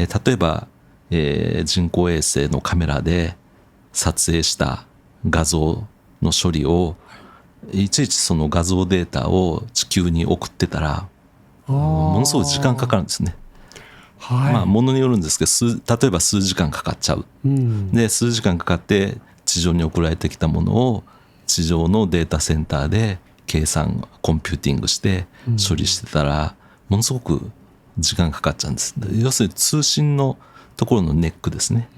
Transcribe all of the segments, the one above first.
例えば、人工衛星のカメラで撮影した画像の処理をいちいちその画像データを地球に送ってたらものすごい時間かかるんですね。はい、まあものによるんですけど、例えば数時間かかっちゃう、で数時間かかって地上に送られてきたものを地上のデータセンターで計算コンピューティングして処理してたらものすごく時間かかっちゃうんです。要するに通信のところのネックですね。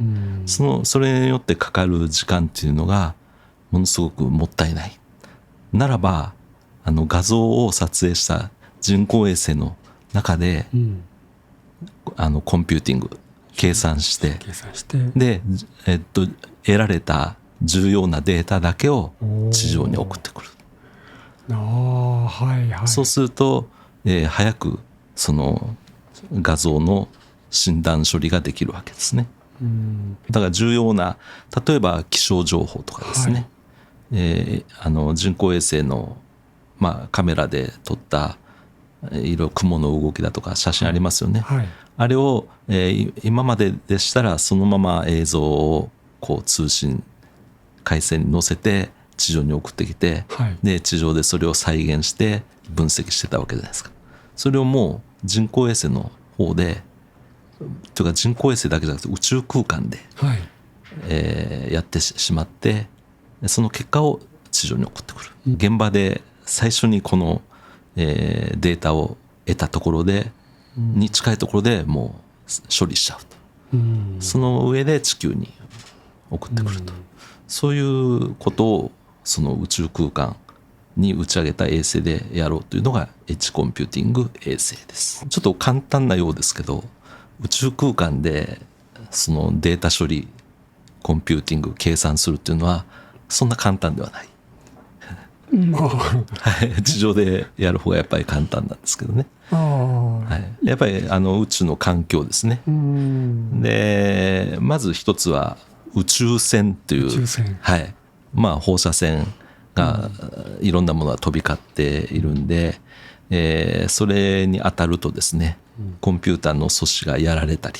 それによってかかる時間っていうのがものすごくもったいない。ならば画像を撮影した人工衛星の中で、コンピューティング計算してで、得られた重要なデータだけを地上に送ってくる。はいはい、そうすると、早くその画像の診断処理ができるわけですね。だから重要な例えば気象情報とかですね、人工衛星の、カメラで撮ったいろいろ雲の動きだとか写真ありますよね、あれを、今まででしたらそのまま映像をこう通信回線に載せて地上に送ってきて、で地上でそれを再現して分析してたわけじゃないですか。それをもう人工衛星の方でというか人工衛星だけじゃなくて宇宙空間で、やってしまってその結果を地上に送ってくる、現場で最初にこの、データを得たところで、に近いところでもう処理しちゃうと、その上で地球に送ってくると、そういうことをその宇宙空間に打ち上げた衛星でやろうというのがエッジコンピューティング衛星です。ちょっと簡単なようですけど宇宙空間でそのデータ処理コンピューティング計算するっていうのはそんな簡単ではない地上でやる方がやっぱり簡単なんですけどね。やっぱり宇宙の環境ですね。でまず一つは宇宙線という放射線がいろんなものが飛び交っているんで、それに当たるとですねコンピューターの素子がやられたり、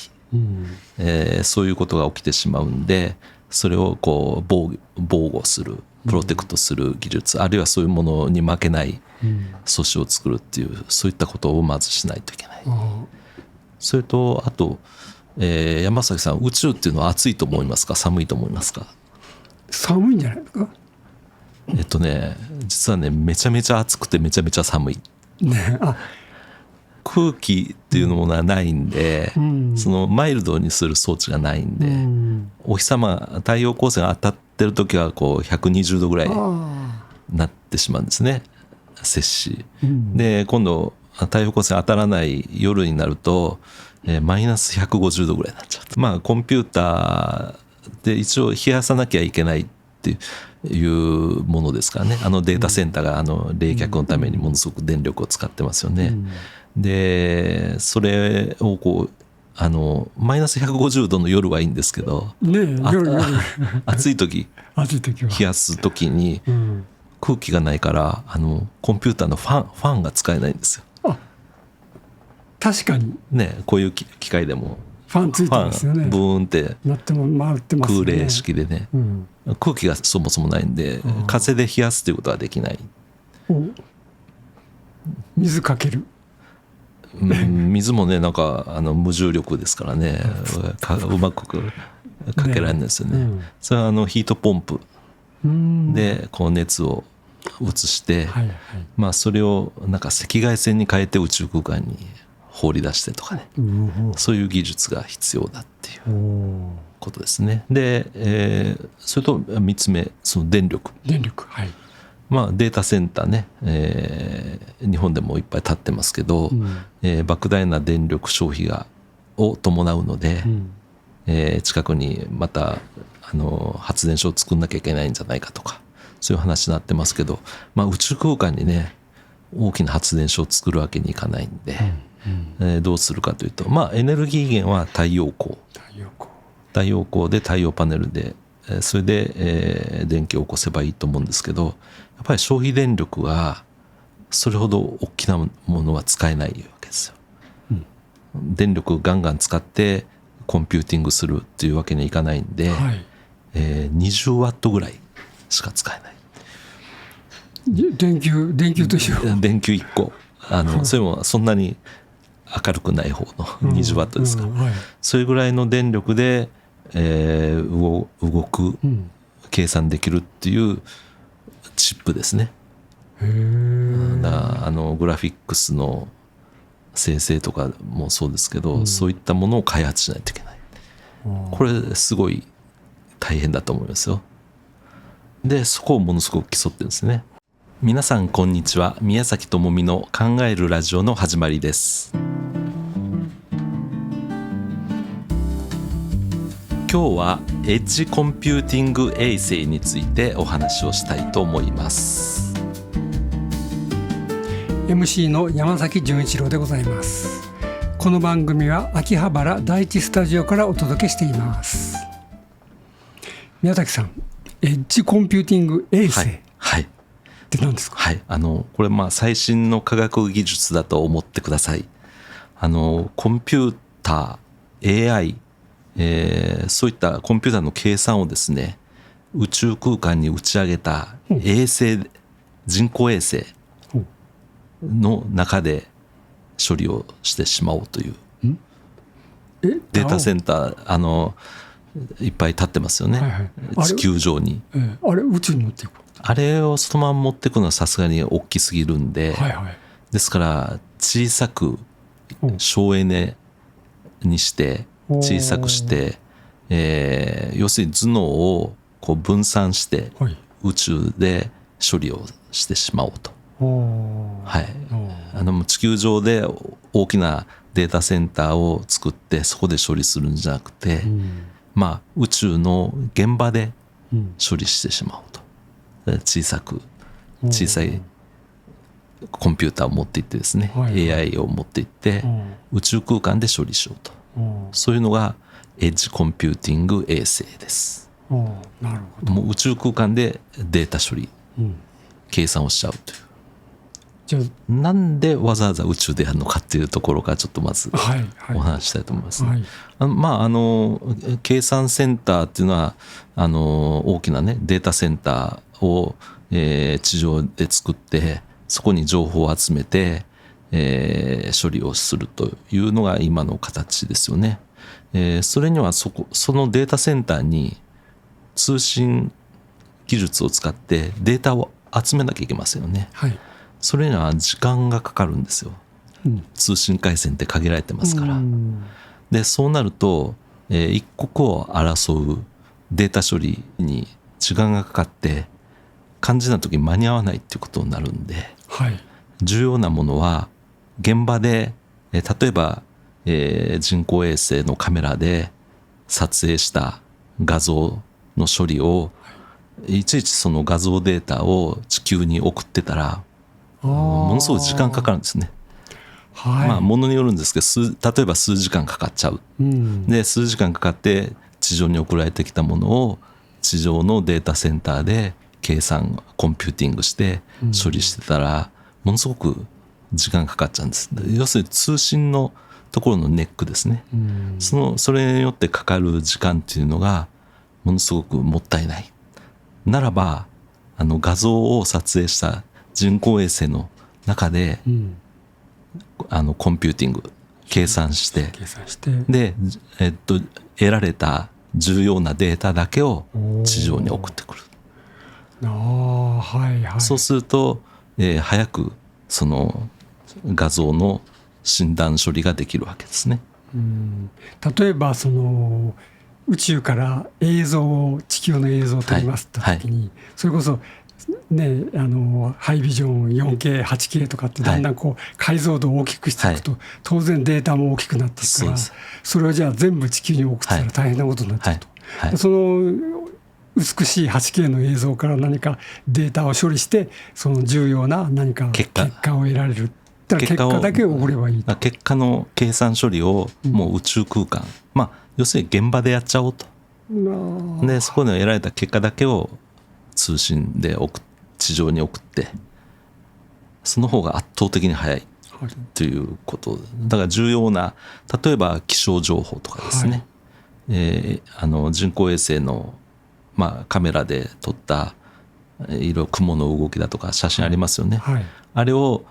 そういうことが起きてしまうんでそれをこう防護するプロテクトする技術、あるいはそういうものに負けない素子を作るっていうそういったことをまずしないといけない。それとあと、山崎さん宇宙っていうのは暑いと思いますか寒いと思いますか？寒いんじゃないですか？実はねめちゃめちゃ暑くてめちゃめちゃ寒い、空気っていうものはないんで、そのマイルドにする装置がないんで、お日様太陽光線が当たってる時はこう120度ぐらいになってしまうんですね摂氏、で今度太陽光線当たらない夜になると、マイナス150度ぐらいになっちゃう。コンピューターで一応冷やさなきゃいけないっていうものですからね。データセンターが冷却のためにものすごく電力を使ってますよね。でそれをこうマイナス150度の夜はいいんですけど、暑い時冷やす時に空気がないからコンピューターのファンが使えないんですよ。確かにね、こういう機械でもファンついてますよね。ブーンって空冷式でね、空気がそもそもないんで風で冷やすということはできない。水かける水もねなんか無重力ですからねうまくかけられないんですよね。それはヒートポンプでこう熱を移して、それをなんか赤外線に変えて宇宙空間に放り出してとかね、そういう技術が必要だっていうことですね。で、それと3つ目その電力、データセンターね、日本でもいっぱい建ってますけど、莫大な電力消費を伴うので、近くにまた発電所を作んなきゃいけないんじゃないかとかそういう話になってますけど、宇宙空間にね大きな発電所を作るわけにいかないんで、どうするかというと、エネルギー源は太陽光で太陽パネルでそれで、電気を起こせばいいと思うんですけど、やっぱり消費電力はそれほど大きなものは使えないわけですよ。電力ガンガン使ってコンピューティングするっていうわけにはいかないんで、はい20ワットぐらいしか使えない。電球と一緒。電球1個それもそんなに明るくない方の20ワットですから、はいそれぐらいの電力で、動く、計算できるっていうチップですね。へーだからグラフィックスの生成とかもそうですけど、そういったものを開発しないといけない。これすごい大変だと思いますよ。でそこをものすごく競ってるんですね。皆さんこんにちは。宮崎智美の考えるラジオの始まりです。今日はエッジコンピューティング衛星についてお話をしたいと思います。 MC の山崎純一郎でございます。この番組は秋葉原第一スタジオからお届けしています。宮崎さん、エッジコンピューティング衛星っはいて何ですか？はい、これ最新の科学技術だと思ってください。コンピューター AI、そういったコンピューターの計算をですね、宇宙空間に打ち上げた衛星、人工衛星の中で処理をしてしまおうというデータセンターいっぱい立ってますよね、はいはい地球上に。あれ宇宙に持っていく。あれをそのまま持っていくのはさすがに大きすぎるんで、はいはい。ですから小さく省エネにして小さくして、要するに頭脳をこう分散してはい宇宙で処理をしてしまおうと。はい、地球上で大きなデータセンターを作ってそこで処理するんじゃなくて、宇宙の現場で処理してしまおうと。小さいコンピューターを持っていってですね、AI を持っていって宇宙空間で処理しようと。そういうのがエッジコンピューティング衛星です。なるほど。もう宇宙空間でデータ処理、計算をしちゃうという。じゃなんでわざわざ宇宙でやるのかっていうところからちょっとまずはいお話ししたいと思います、はい計算センターっていうのは大きなねデータセンターを、地上で作ってそこに情報を集めて、処理をするというのが今の形ですよね。それにはそのデータセンターに通信技術を使ってデータを集めなきゃいけませんよね。はい。それには時間がかかるんですよ。通信回線って限られてますから。でそうなると、一刻を争うデータ処理に時間がかかって肝心な時に間に合わないっていうことになるんで、はい。重要なものは現場で、例えば、人工衛星のカメラで撮影した画像の処理をいちいちその画像データを地球に送ってたらものすごい時間かかるんですね。はい。ものによるんですけど例えば数時間かかっちゃう。で数時間かかって地上に送られてきたものを地上のデータセンターで計算コンピューティングして処理してたらものすごく時間かかっちゃうんです。要するに通信のところのネックですね。それによってかかる時間っていうのがものすごくもったいない。ならば画像を撮影した人工衛星の中で、コンピューティング計算してで、得られた重要なデータだけを地上に送ってくる。はいはい。そうすると、早くその画像の診断処理ができるわけですね。例えばその宇宙から地球の映像を撮りますって時に、それこそねハイビジョン 4K、8K とかってだんだんこう解像度を大きくしていくと、当然データも大きくなっていくから、それをじゃあ全部地球に送ってたら大変なことになっちゃうと。その美しい 8K の映像から何かデータを処理してその重要な何か結果を得られる。結果だけを送ればいいと。結果の計算処理をもう宇宙空間、要するに現場でやっちゃおうと。でそこで得られた結果だけを通信で地上に送ってその方が圧倒的に早いということだから重要な例えば気象情報とかですね、人工衛星の、カメラで撮ったいろいろ雲の動きだとか写真ありますよね、はい、あれを、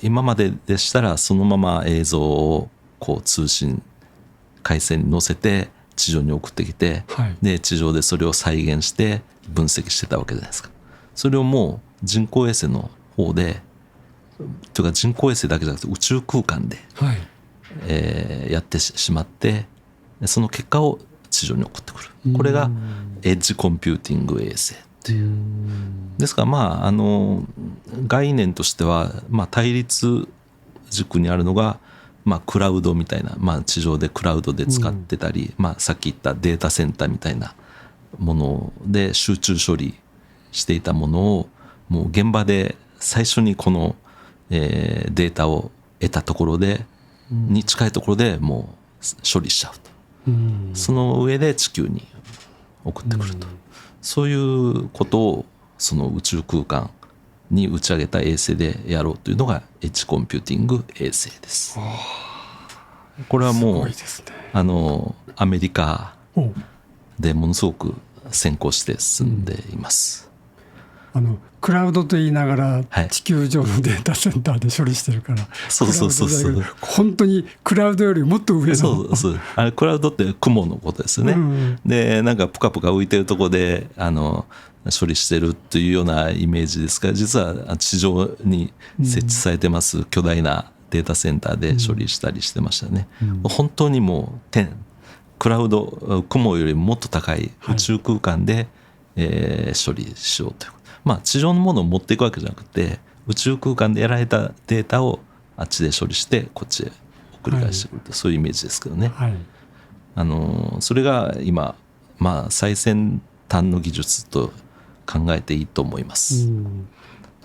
今まででしたらそのまま映像をこう通信回線に載せて地上に送ってきて、はい、で地上でそれを再現して分析してたわけじゃないですか。それをもう人工衛星の方でというか人工衛星だけじゃなくて宇宙空間で、はい、やってしまってその結果を地上に送ってくる。これがエッジコンピューティング衛星っていう。ですから概念としては、対立軸にあるのが、クラウドみたいな、地上でクラウドで使ってたり、さっき言ったデータセンターみたいなもので集中処理していたものをもう現場で最初にこの、データを得たところで、に近いところでもう処理しちゃうと。その上で地球に送ってくると。そういうことをその宇宙空間に打ち上げた衛星でやろうというのがエッジコンピューティング衛星です。これはもう、アメリカでものすごく先行して進んでいます。クラウドと言いながら地球上のデータセンターで処理してるから、そう本当にクラウドよりもっと上のそうあれクラウドって雲のことですよね、でなんかプカプカ浮いてるところで処理してるっていうようなイメージですから、実は地上に設置されてます巨大なデータセンターで処理したりしてましたね、本当にもうクラウド雲よりもっと高い宇宙空間で、処理しようという。地上のものを持っていくわけじゃなくて宇宙空間でやられたデータをあっちで処理してこっちへ送り返してくると、そういうイメージですけどね、それが今、最先端の技術と考えていいと思います。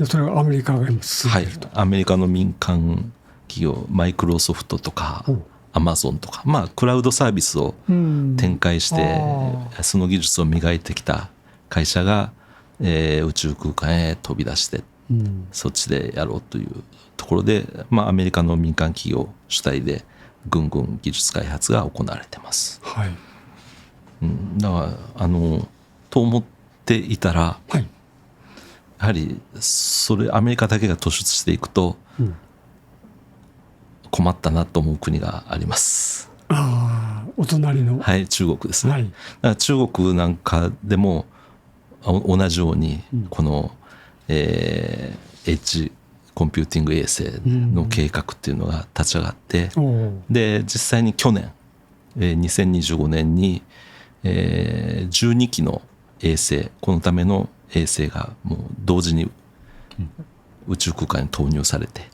それはアメリカが今進んでいると、アメリカの民間企業マイクロソフトとかアマゾンとか、クラウドサービスを展開してその技術を磨いてきた会社が宇宙空間へ飛び出して、そっちでやろうというところで、アメリカの民間企業主体でぐんぐん技術開発が行われてます、だからと思っていたら、やはりそれアメリカだけが突出していくと、困ったなと思う国があります。お隣の、中国ですね、だから中国なんかでも同じようにこの、エッジコンピューティング衛星の計画っていうのが立ち上がって、で実際に去年2025年に12機の衛星、このための衛星がもう同時に宇宙空間に投入されて、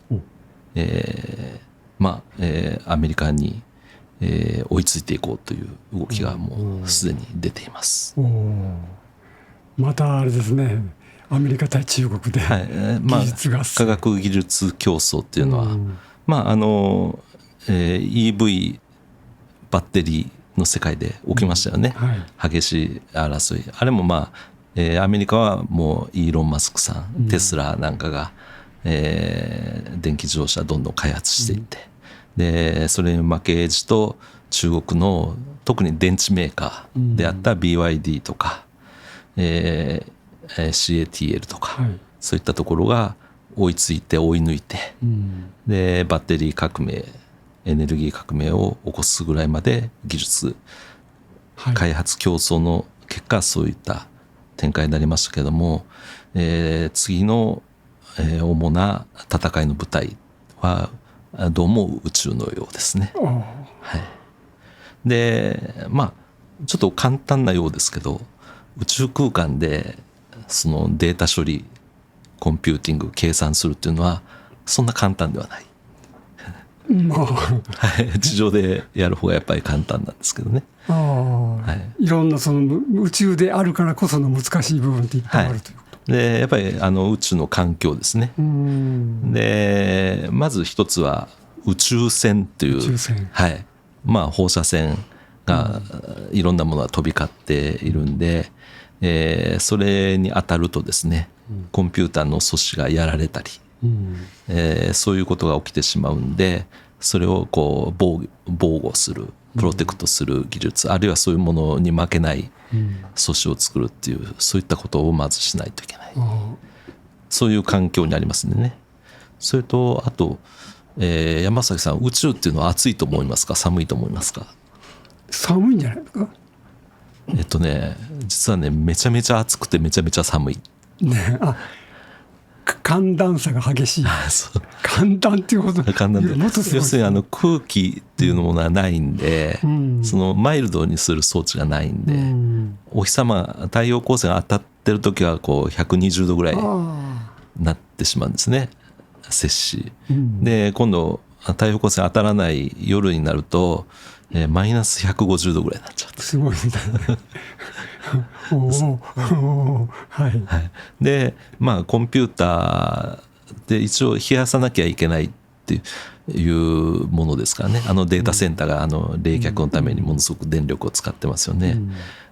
アメリカに追いついていこうという動きがもうすでに出ています。またあれですね、アメリカ対中国で技術が、科学技術競争っていうのは、EV バッテリーの世界で起きましたよね、激しい争い。あれもアメリカはもうイーロン・マスクさん、テスラなんかが、電気自動車どんどん開発していって、でそれに負けじと中国の特に電池メーカーであった BYD とか、CATL とか、そういったところが追いついて追い抜いて、でバッテリー革命、エネルギー革命を起こすぐらいまで技術開発競争の結果、そういった展開になりましたけれども、次の、主な戦いの舞台はどうも宇宙のようですね。でちょっと簡単なようですけど、宇宙空間でそのデータ処理コンピューティング計算するっていうのはそんな簡単ではない、地上でやる方がやっぱり簡単なんですけどね。いろんなその宇宙であるからこその難しい部分っていっぱいあるということ、でやっぱり宇宙の環境ですね。でまず一つは宇宙線という、放射線がいろんなものが飛び交っているんで、それに当たるとですね、コンピューターの素子がやられたり、そういうことが起きてしまうんで、それをこう防護するプロテクトする技術、あるいはそういうものに負けない素子を作るっていう、そういったことをまずしないといけない、そういう環境にありますんでね。それとあと、山崎さん、宇宙っていうのは暑いと思いますか、寒いと思いますか？寒いんじゃないですか。実はね、めちゃめちゃ暑くてめちゃめちゃ寒い。ね、寒暖差が激しい。寒暖っていうほど、寒暖で、要するに空気っていうものはないんで、そのマイルドにする装置がないんで、お日様、太陽光線が当たってる時はこう120度ぐらいになってしまうんですね、摂氏。で今度太陽光線当たらない夜になると、マイナス150度ぐらいになっちゃう。すごいね。はい。でコンピューターで一応冷やさなきゃいけないっていうものですからね。データセンターが冷却のためにものすごく電力を使ってますよね。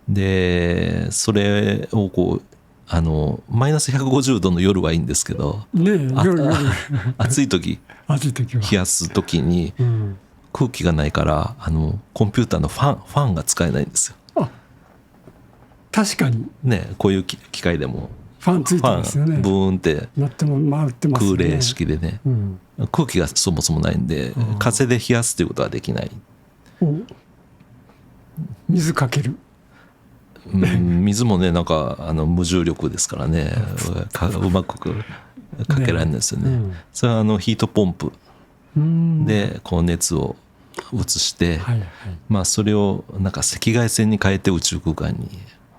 でそれをこうマイナス150度の夜はいいんですけど、夜暑い時冷やす時に空気がないからコンピューターのファンが使えないんですよ。確かにね、こういう機械でもファンついてますよね。ブーンって空冷式でね、空気がそもそもないんで風で冷やすということはできない。水かける、水もね、なんか無重力ですからね、うまくかけられないんですよね。それはヒートポンプでこう熱を移して、それをなんか赤外線に変えて宇宙空間に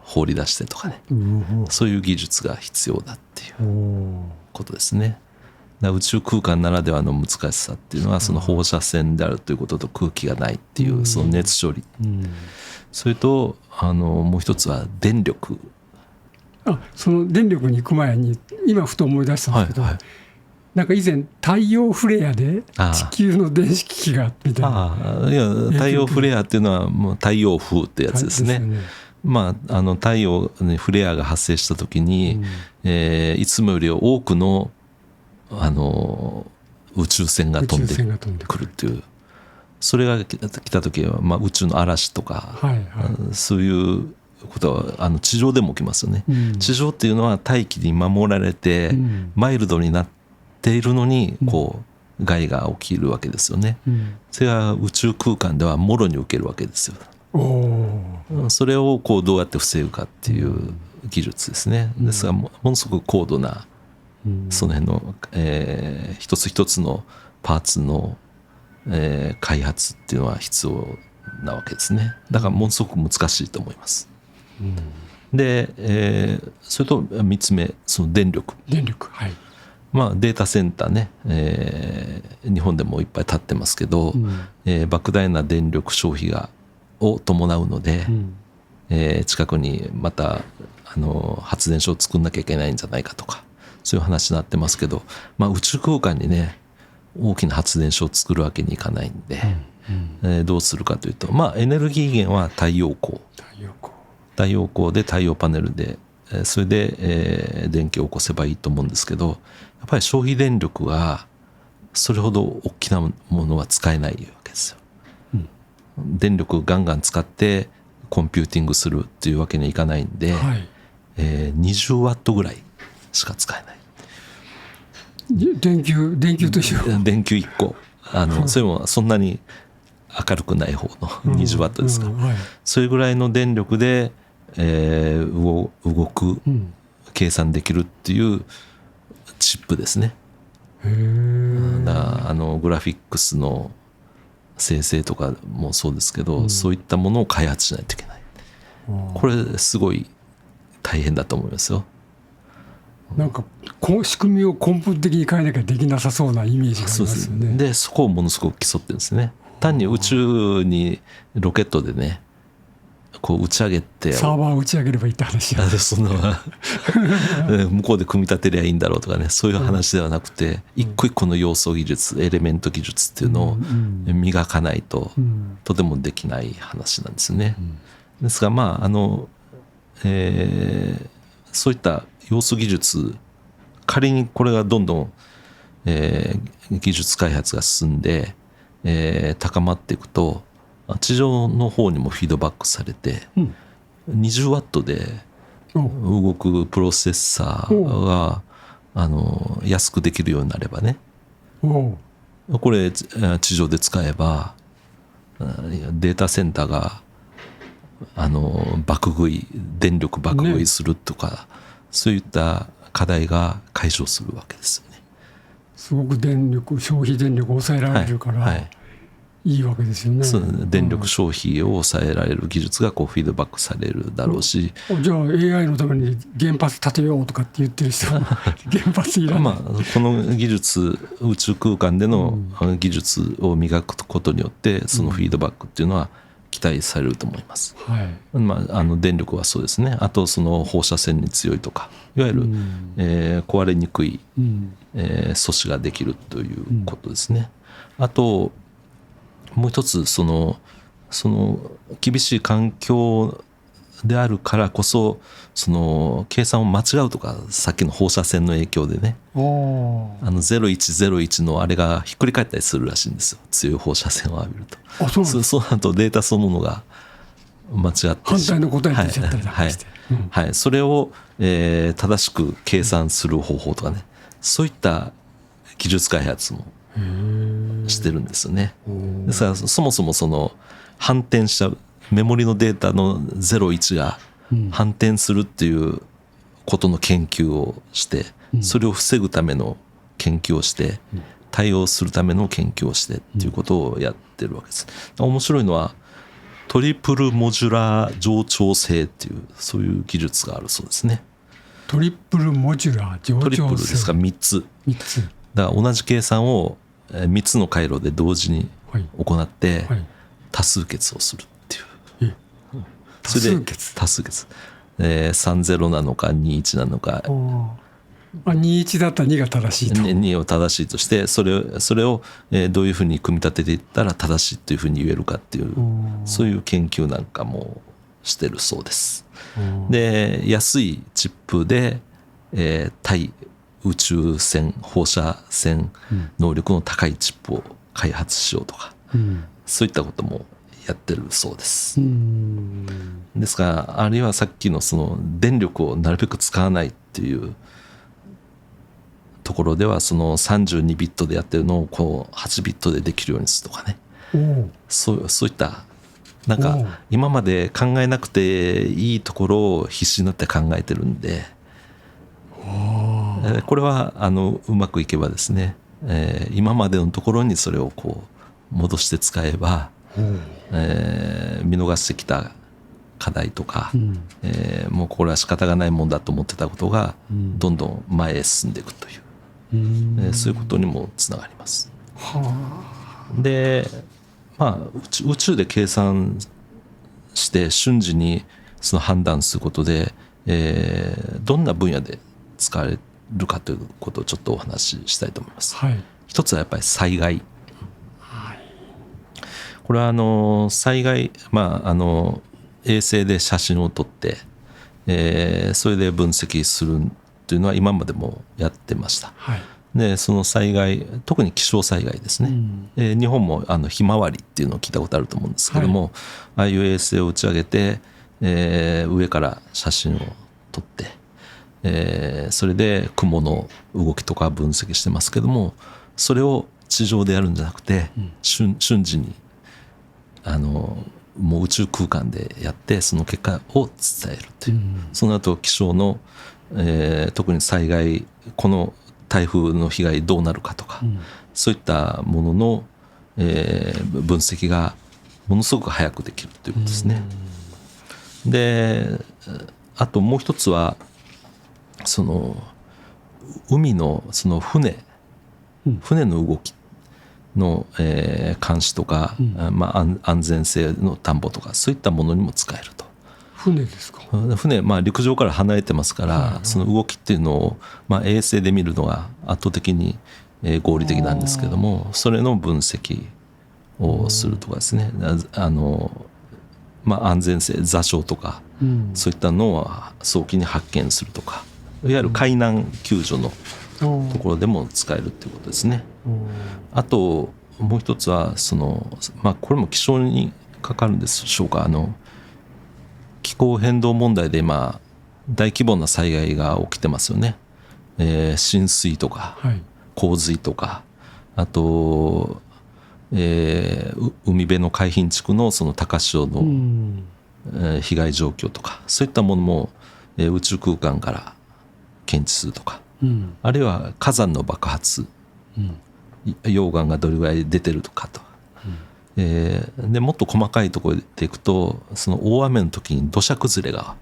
放り出してとかね、そういう技術が必要だっていうことですね。宇宙空間ならではの難しさっていうのは、その放射線であるということと空気がないっていうその熱処理、それともう一つは電力。その電力に行く前に今ふと思い出したんですけど、なんか以前太陽フレアで地球の電子機器がみたいな。いや、太陽フレアっていうのはもう太陽風ってやつですね。太陽にフレアが発生した時に、いつもより多くの宇宙船が飛んでくるっていう、それが来た時は、宇宙の嵐とか、そういうことは地上でも起きますよね。地上っていうのは大気に守られて、マイルドになっているのにこう害が起きるわけですよね。それが宇宙空間ではもろに受けるわけですよ。それをこうどうやって防ぐかっていう技術ですね。ですがものすごく高度なその辺の、一つ一つのパーツの、開発っていうのは必要なわけですね。だからものすごく難しいと思います。で、それと3つ目、その電力。データセンターね、日本でもいっぱい建ってますけど、莫大な電力消費を伴うので、近くにまた発電所を作んなきゃいけないんじゃないかとか、そういう話になってますけど、宇宙空間にね大きな発電所を作るわけにいかないんで、どうするかというと、エネルギー源は太陽光で太陽パネルで、それで、電気を起こせばいいと思うんですけど、やっぱり消費電力はそれほど大きなものは使えないわけですよ。電力をガンガン使ってコンピューティングするっていうわけにはいかないんで、20ワットぐらいしか使えない。電球と一緒。電球1個それもそんなに明るくない方の20ワットですから、それぐらいの電力で、動く、計算できるっていうチップですね。グラフィックスの生成とかもそうですけど、そういったものを開発しないといけない。これすごい大変だと思いますよ。なんか仕組みを根本的に変えなきゃできなさそうなイメージがありますよね。でそこをものすごく競ってるんですね。単に宇宙にロケットでねこう打ち上げてサーバーを打ち上げればいいって話や。そんな向こうで組み立てりゃいいんだろうとかね、そういう話ではなくて、一個一個の要素技術、エレメント技術っていうのを磨かないととてもできない話なんですね。ですがそういった要素技術、仮にこれがどんどん、技術開発が進んで、高まっていくと、地上の方にもフィードバックされて、20ワットで動くプロセッサーが安くできるようになればね、これ地上で使えばデータセンターが爆食い電力爆食いするとか、そういった課題が解消するわけですよね。すごく消費電力を抑えられるから、いいわけですよね。電力消費を抑えられる技術がフィードバックされるだろうし、じゃあ AI のために原発建てようとかって言ってる人は原発いらない、この技術、宇宙空間での技術を磨くことによってそのフィードバックっていうのは期待されると思います。電力はそうですね。あとその放射線に強いとか、いわゆる、壊れにくい、素子ができるということですね。あともう一つ、その厳しい環境であるからこそ、その計算を間違うとか、さっきの放射線の影響でね、0101のあれがひっくり返ったりするらしいんですよ、強い放射線を浴びると。そうなるとデータそのものが間違って反対の答えに出ちゃったりなんかして、それを、正しく計算する方法とかね、そういった技術開発もしてるんですよね。ですからそもそもその反転しちゃう、メモリのデータの01が反転するっていうことの研究をして、それを防ぐための研究をして、対応するための研究をしてっていうことをやってるわけです。面白いのはトリプルモジュラー冗長性っていう、そういう技術があるそうですね。トリプルモジュラー冗長性、トリプルですから3つ。だから同じ計算を3つの回路で同時に行って多数決をするっていう。それで多数決、30なのか21なのか、21だったら2が正しいと、2を正しいとして、それをどういうふうに組み立てていったら正しいというふうに言えるかっていう、そういう研究なんかもしてるそうです。で、安いチップで、対宇宙線放射線能力の高いチップを開発しようとか、そういったこともやってるそうです。ですから、あるいはさっきのその電力をなるべく使わないっていうところでは、その32ビットでやってるのを8ビットでできるようにするとかね、そういったなんか今まで考えなくていいところを必死になって考えてるんで、これはうまくいけばですね、今までのところにそれを戻して使えば、見逃してきた課題とか、もうこれは仕方がないもんだと思ってたことがどんどん前へ進んでいくという、そういうことにもつながります。で、宇宙で計算して瞬時にその判断することで、どんな分野で使われるかということをちょっとお話ししたいと思います。一つはやっぱり災害。これは災害、衛星で写真を撮って、それで分析するというのは今までもやってました。で、その災害、特に気象災害ですね、日本もひまわりっていうのを聞いたことあると思うんですけども、ああいう衛星を打ち上げて、上から写真を撮って、それで雲の動きとか分析してますけども、それを地上でやるんじゃなくて、瞬時にもう宇宙空間でやって、その結果を伝えるという、その後気象の、特に災害、この台風の被害どうなるかとか、そういったものの、分析がものすごく早くできるということですね。で、あともう一つはその海のその船の動きの、監視とか、安全性の担保とか、そういったものにも使えると。船ですか。船、陸上から離れてますから、その動きっていうのを、衛星で見るのが圧倒的に、合理的なんですけども、それの分析をするとかですね、安全性、座礁とか、そういったのを早期に発見するとか、いわゆる海難救助のところでも使えるっていうことですね。あともう一つはこれも気象にかかるんでしょうか。気候変動問題で今大規模な災害が起きてますよね。浸水とか洪水とか、あと、海辺の海浜地区のその高潮の、被害状況とか、そういったものも、宇宙空間から検知するとか、あるいは火山の爆発、溶岩がどれぐらい出てるとかと、でもっと細かいところでいくと、その大雨の時に土砂崩れが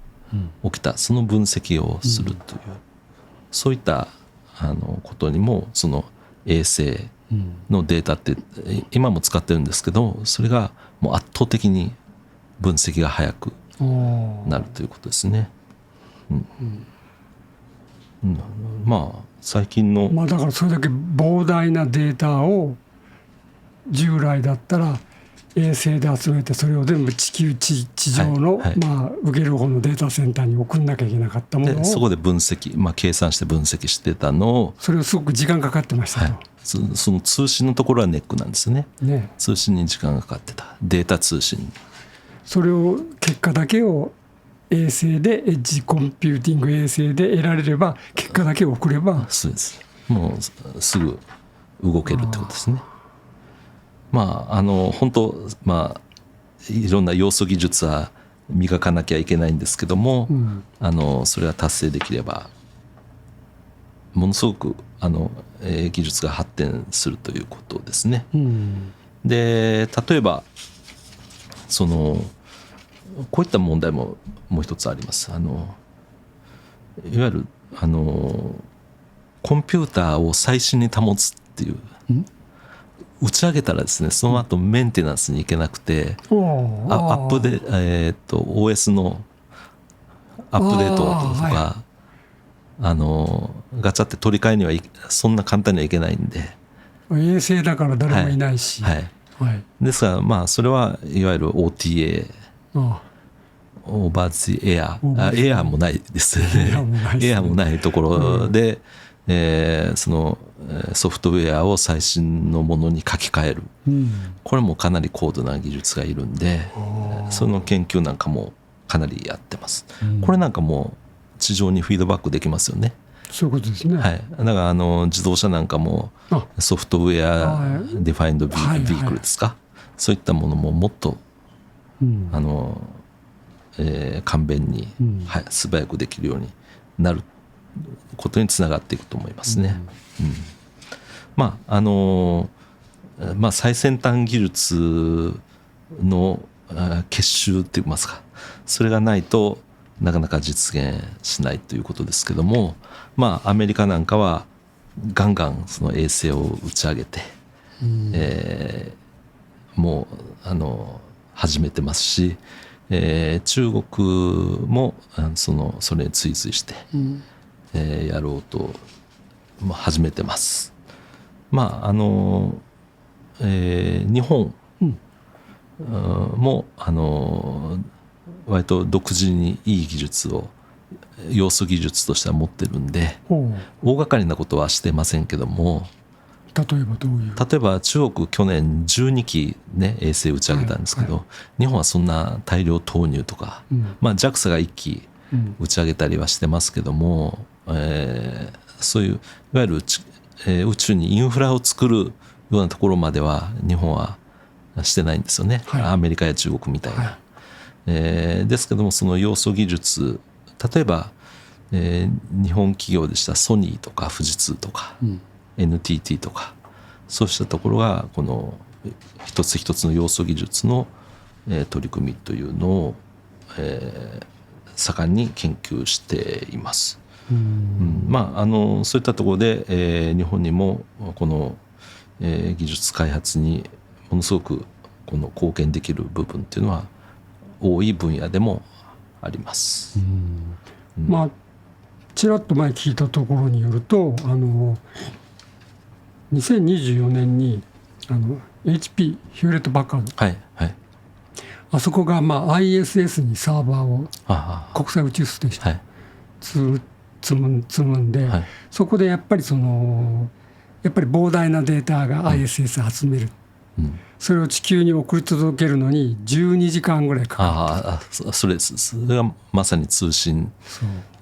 起きた、その分析をするという、そういったことにもその衛星のデータって今も使ってるんですけど、それがもう圧倒的に分析が早くなるということですね。まあ最近の、だからそれだけ膨大なデータを従来だったら衛星で集めて、それを全部地上の、受ける方のデータセンターに送んなきゃいけなかったものを、そこで分析、計算して分析してたのを、それをすごく時間かかってましたと、その通信のところはネックなんですね。通信に時間がかかってた、データ通信に。それを結果だけを衛星でエッジコンピューティング衛星で得られれば、結果だけ送れば、そうです。もうすぐ動けるってことですね。本当、いろんな要素技術は磨かなきゃいけないんですけども、それが達成できればものすごく技術が発展するということですね。で、例えばこういった問題ももう一つあります。いわゆるコンピューターを最新に保つっていう、打ち上げたらですね、その後メンテナンスに行けなくて、アップで、OS のアップデートとか、ガチャって取り替えにはそんな簡単にはいけないんで、衛星だから誰もいないし、ですからそれはいわゆる OTA、オーバーズエアエアもないですね。エアもないところで、そのソフトウェアを最新のものに書き換える、これもかなり高度な技術がいるんで、その研究なんかもかなりやってます。これなんかも地上にフィードバックできますよね。そういうことですね。だから自動車なんかもソフトウェアディファインドビークルですか、そういったものももっと、簡便に、素早くできるようになることにつながっていくと思いますね。最先端技術の結集って言いますか、それがないとなかなか実現しないということですけども、アメリカなんかはガンガンその衛星を打ち上げて、もう始めてますし、中国もそれに追随して、やろうと始めてます。日本も割と独自にいい技術を要素技術としては持ってるんで、大掛かりなことはしてませんけども、例えばどういう？例えば中国去年12機ね衛星打ち上げたんですけど、日本はそんな大量投入とか、JAXA が1機打ち上げたりはしてますけども、そういういわゆる、宇宙にインフラを作るようなところまでは日本はしてないんですよね、アメリカや中国みたいな、ですけども、その要素技術、例えば、日本企業でしたらソニーとか富士通とか、NTT とか、そうしたところがこの一つ一つの要素技術の、取り組みというのを、盛んに研究しています。そういったところで、日本にもこの、技術開発にものすごくこの貢献できる部分っていうのは多い分野でもあります。ちらっと前聞いたところによると、2024年にHP ヒューレット・パッカード、あそこがISS にサーバーを国際宇宙ステーション積むんで、そこでやっぱり膨大なデータが ISS 集める、それを地球に送り届けるのに12時間ぐらいかかる。ああ、それです。それがまさに通信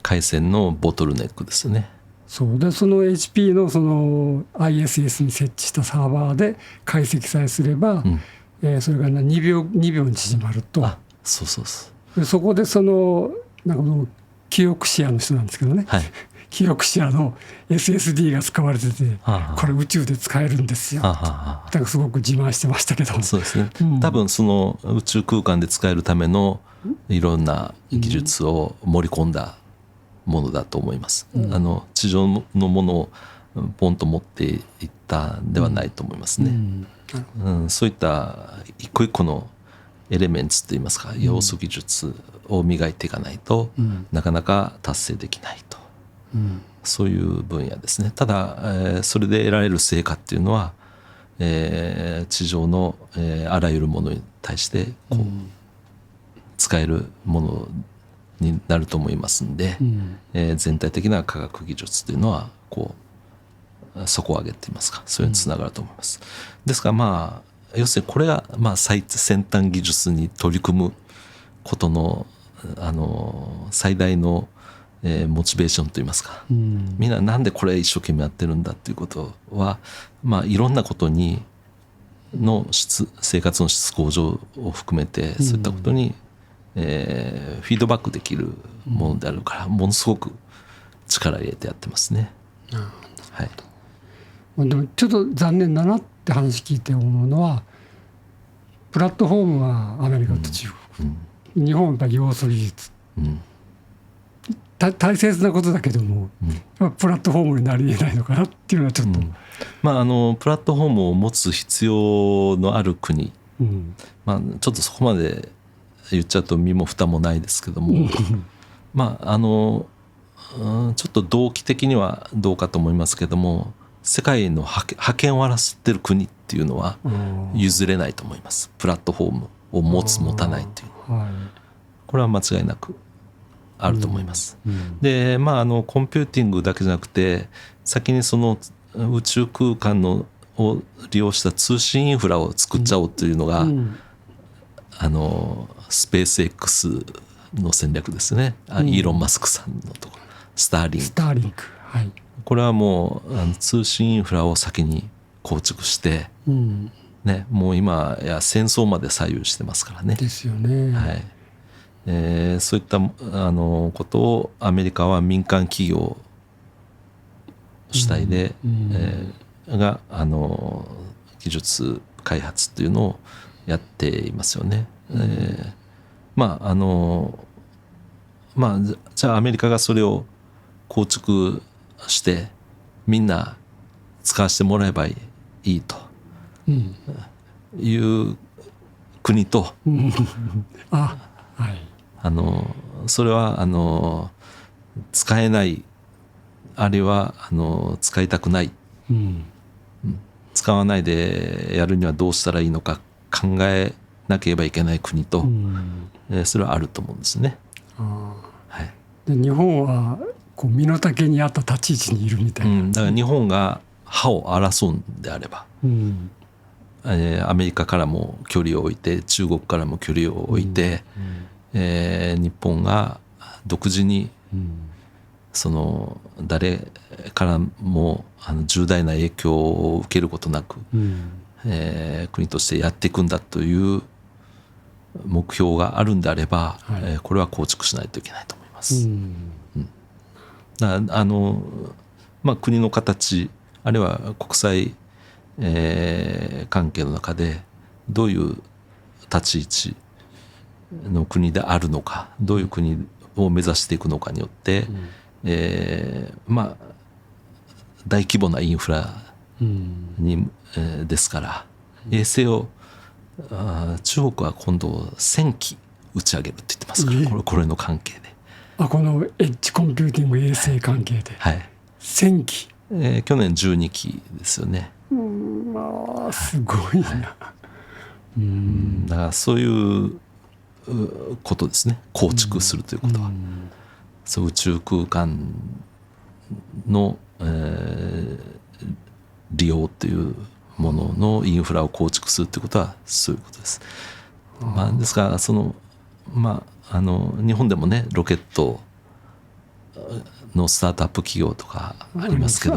回線のボトルネックですね。そうで、その HP のその ISS に設置したサーバーで解析さえすれば、それが2秒に縮まると。そうそうそう。でそこでそのなんかもうキオクシアの人なんですけどね、はい、キオクシアの SSD が使われてて、これ宇宙で使えるんですよ。だからすごく自慢してましたけど。そうですね。多分その宇宙空間で使えるためのいろんな技術を盛り込んだものだと思います。地上のものをポンと持っていったんではないと思いますね。そういった一個一個のエレメンツといいますか、要素技術を磨いていかないと、なかなか達成できないと、そういう分野ですね。ただ、それで得られる成果っていうのは、地上の、あらゆるものに対してこう、使えるものになると思いますんで、全体的な科学技術というのはこう底上げっていいますか、それにつながると思います。ですからまあ要するにこれがまあ最先端技術に取り組むことの最大のモチベーションといいますか、みんななんでこれ一生懸命やってるんだっていうことは、まあいろんなことにの生活の質向上を含めてそういったことに、フィードバックできるものであるから、ものすごく力入れてやってますね。はい、でもちょっと残念だなって話聞いて思うのは、プラットフォームはアメリカと中国、日本はやっぱり要素技術、大切なことだけども、プラットフォームになり得ないのかなっていうのはちょっと、まあ、プラットフォームを持つ必要のある国、まあ、ちょっとそこまで言っちゃうと身も蓋もないですけどもまあちょっと動機的にはどうかと思いますけども、世界の覇権を争ってる国っていうのは譲れないと思います。プラットフォームを持たないっていう、これは間違いなくあると思います。でまあコンピューティングだけじゃなくて、先にその宇宙空間を利用した通信インフラを作っちゃおうというのが、スペース X の戦略ですね。イーロン・マスクさんのところ、スターリンク、これはもう通信インフラを先に構築して、もう今や戦争まで左右してますからね。ですよね。そういったことをアメリカは民間企業主体で、が技術開発というのをやっていますよね。まあじゃあアメリカがそれを構築してみんな使わせてもらえばいいという国と、それは使えない、あるいは使いたくない、使わないでやるにはどうしたらいいのか考えなければいけない国と、それはあると思うんですね。で日本はこう身の丈に合った立ち位置にいるみたいな、だから日本が歯を争うんであれば、アメリカからも距離を置いて、中国からも距離を置いて、日本が独自にその誰からも重大な影響を受けることなく、国としてやっていくんだという目標があるんであれば、これは構築しないといけないと思います。だから国の形、あるいは国際、関係の中でどういう立ち位置の国であるのか、どういう国を目指していくのかによって、大規模なインフラに、ですから、衛星を中国は今度1000機打ち上げるって言ってますから、これの関係で、このエッジコンピューティング衛星関係で、1000機、去年12機ですよね。すごいな。だからそういうことですね、構築するということは。そう宇宙空間の、利用というもののインフラを構築するということはそういうことです。ですから日本でもねロケットのスタートアップ企業とかありますけど、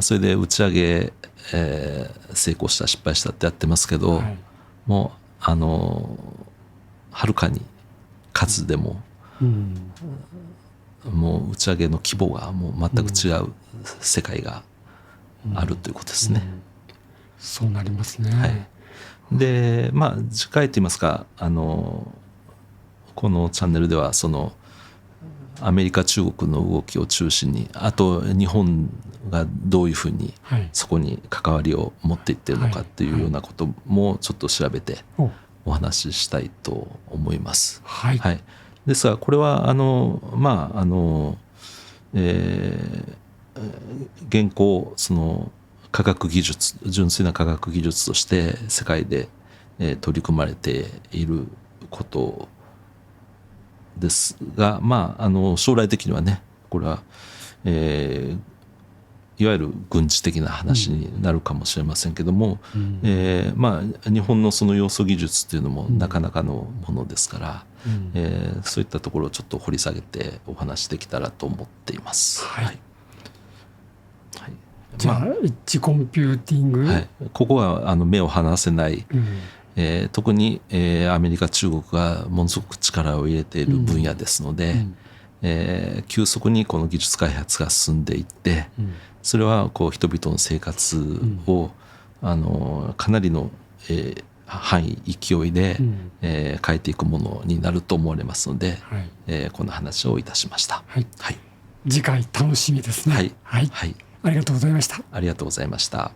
それで打ち上げ、成功した失敗したってやってますけど、もうはるかに数でも、もう打ち上げの規模がもう全く違う世界があるということですね。そうなりますね。で次回といいますかこのチャンネルではそのアメリカ中国の動きを中心に、あと日本がどういうふうにそこに関わりを持っていってるのかっていうようなこともちょっと調べてお話ししたいと思います。ですがこれは現行その科学技術、純粋な科学技術として世界で取り組まれていることですが、将来的にはねこれは、いわゆる軍事的な話になるかもしれませんけども、日本のその要素技術っていうのもなかなかのものですから、そういったところをちょっと掘り下げてお話できたらと思っています。じゃあエッジコンピューティング、ここは目を離せない、特に、アメリカ中国がものすごく力を入れている分野ですので、急速にこの技術開発が進んでいって、それはこう人々の生活を、かなりの、範囲勢いで、変えていくものになると思われますので、この話をいたしました。次回楽しみですね。ありがとうございました。ありがとうございました。